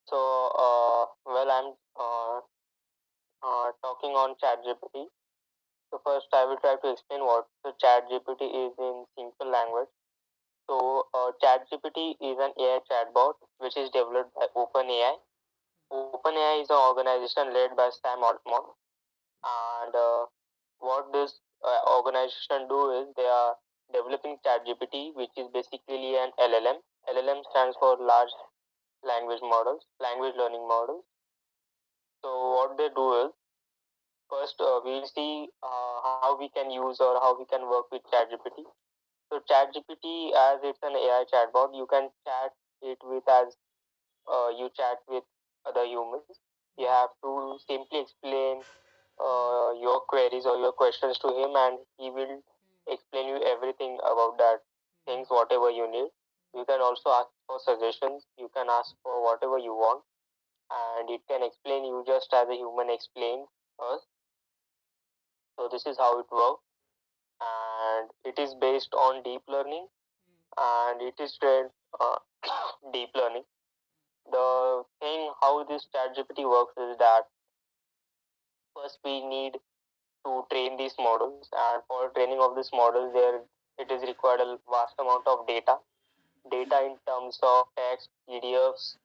So, I'm talking on ChatGPT. So first, I will try to explain what the ChatGPT is in simple language. So, ChatGPT is an AI chatbot which is developed by OpenAI. OpenAI is an organization led by Sam Altman, and what this organization do is they are developing ChatGPT, which is basically an LLM. LLM stands for large language learning models. So what they do is first we'll see how we can use or how we can work with ChatGPT. So ChatGPT, as it's an AI chatbot, you can chat it with as you chat with other humans. You have to simply explain your queries or your questions to him, and he will explain you everything about that things, whatever you need. You can also ask for suggestions. You can ask for whatever you want, and it can explain you just as a human explains us. So this is how it works, and it is based on deep learning, and it is trained uh, deep learning. The thing how this ChatGPT works is that first we need to train these models, and for training of this model, there it is required a vast amount of data in terms of text, PDFs,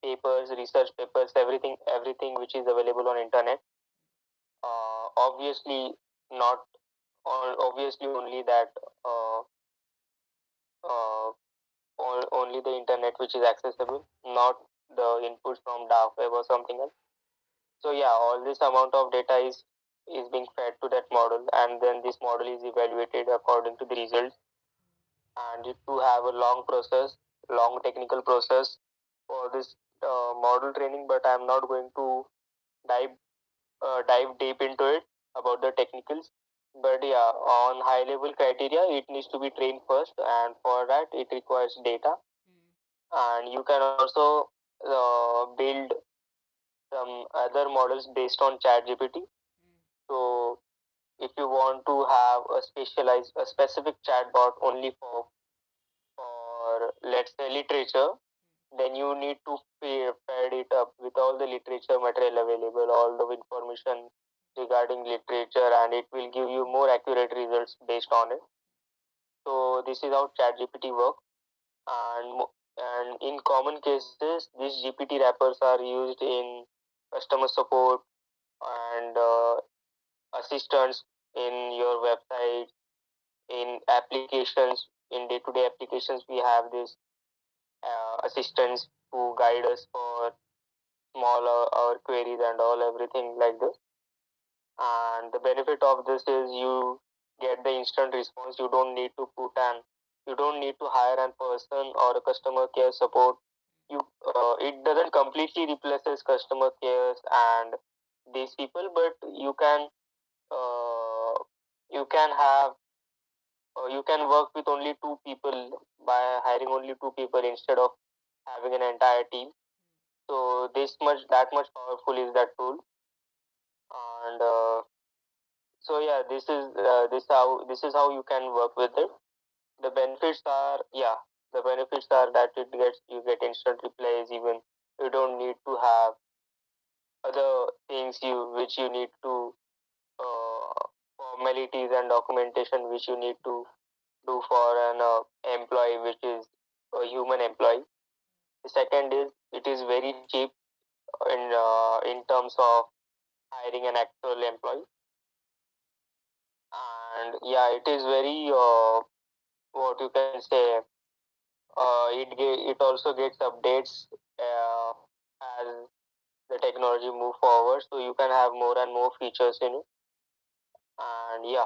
papers, research papers, everything which is available on internet. Obviously, not obviously only that. Uh, uh, Only the internet which is accessible, not the inputs from dark web or something else. So yeah, all this amount of data is being fed to that model, and then this model is evaluated according to the results, and it to have a long technical process for this model training. But I'm not going to dive dive deep into it about the technicals. But yeah, on high level criteria, it needs to be trained first, and for that, it requires data. And you can also build some other models based on ChatGPT. So if you want to have a specific chatbot only for let's say literature, then you need to pad it up with all the literature material available, all the information regarding literature, and it will give you more accurate results based on it. So this is how ChatGPT works, and in common cases, these GPT wrappers are used in customer support and assistance in your website, in applications, in day-to-day applications. We have this assistants who guide us for smaller our queries and all everything like this. And the benefit of this is you get the instant response. You don't need to hire a person or a customer care support. You It doesn't completely replaces customer cares and these people, but uh, you can have you can work with only two people by hiring only two people instead of having an entire team. So that much powerful is that tool. And this is how you can work with it. The benefits are, the benefits are that you get instant replies. Even you don't need to have other things which you need to formalities and documentation which you need to do for an employee which is a human employee. The second is it is very cheap in terms of hiring an actual employee. And yeah, it is very what you can say. It also gets updates as the technology move forward, so you can have more and more features in it. And yeah,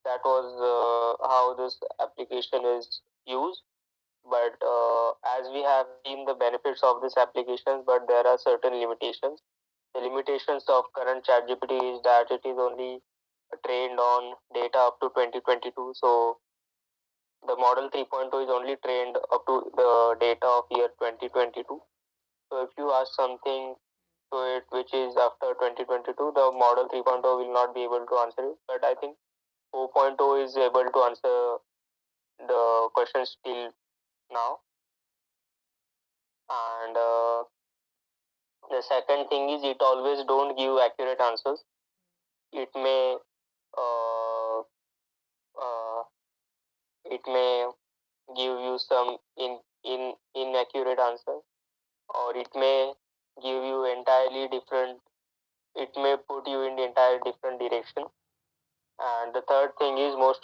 that was how this application is used. But as we have seen the benefits of this application, but there are certain limitations. The limitations of current ChatGPT is that it is only trained on data up to 2022. So the model 3.0 is only trained up to the data of year 2022. So if you ask something to it which is after 2022, the model 3.0 will not be able to answer it. But I think 4.0 is able to answer the questions till now. And The second thing is it always don't give accurate answers. It may uh, uh, it may give you some inaccurate answer, or it may give you entirely different. It may put you in the entire different direction. And the third thing is most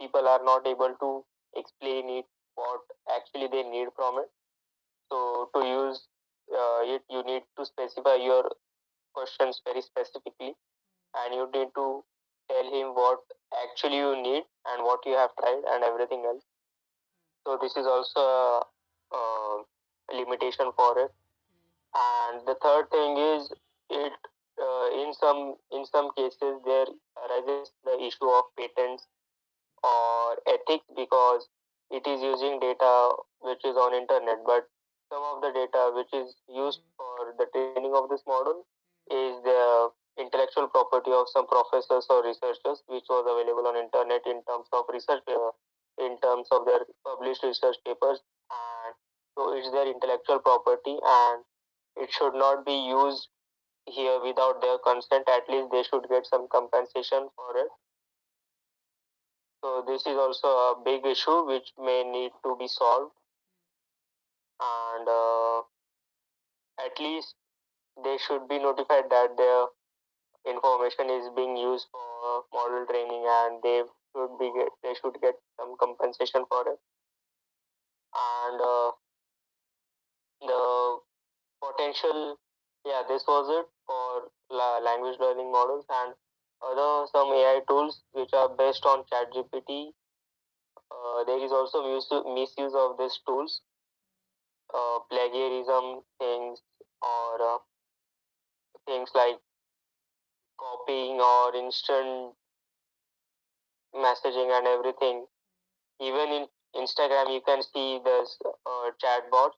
people are not able to explain it what actually they need from it. So to use it, you need to specify your questions very specifically, and you need to tell him what actually you need and what you have tried and everything else. So this is also a limitation for it. And the third thing is it in some cases there arises the issue of patents or ethics, because it is using data which is on internet, but some of the data which is used for the training of this model is the intellectual property of some professors or researchers which was available on internet in terms of research, in terms of their published research papers. And so it's their intellectual property, and it should not be used here without their consent. At least they should get some compensation for it. So this is also a big issue which may need to be solved, and at least they should be notified that their information is being used for model training, and they should get some compensation for it. And the potential, yeah, this was it for language learning models. And other some AI tools which are based on ChatGPT. There is also misuse of these tools, plagiarism things, or things like copying or instant messaging and everything. Even in Instagram, you can see this chatbots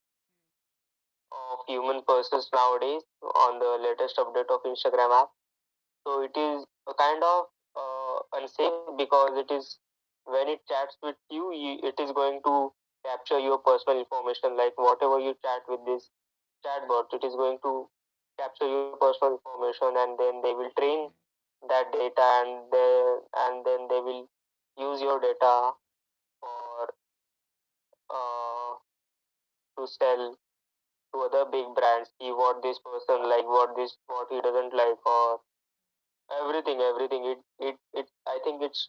of human persons nowadays on the latest update of Instagram app. So it is a kind of unsafe, because it is when it chats with you, it is going to capture your personal information, like whatever you chat with this chatbot, it is going to capture your personal information, and then they will train that data, and then they will use your data for to sell to other big brands, see what this person like, what he doesn't like, or everything. It I think it's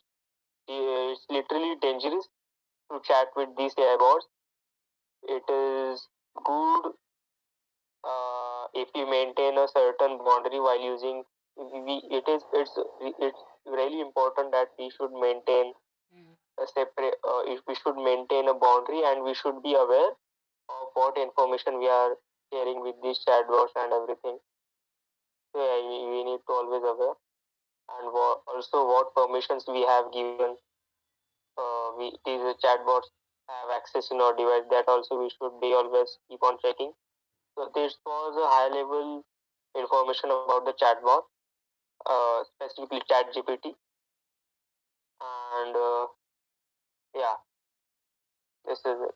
literally dangerous to chat with these AI bots. It is good if you maintain a certain boundary while using. It's really important that we should maintain a separate. If we should maintain a boundary, and we should be aware of what information we are sharing with these chatbots and everything. So yeah, we need to always aware, and also what permissions we have given. These chatbots have access in our device. That also we should be always keep on checking. So this was a high level information about the chatbot, specifically ChatGPT, and yeah, this is it.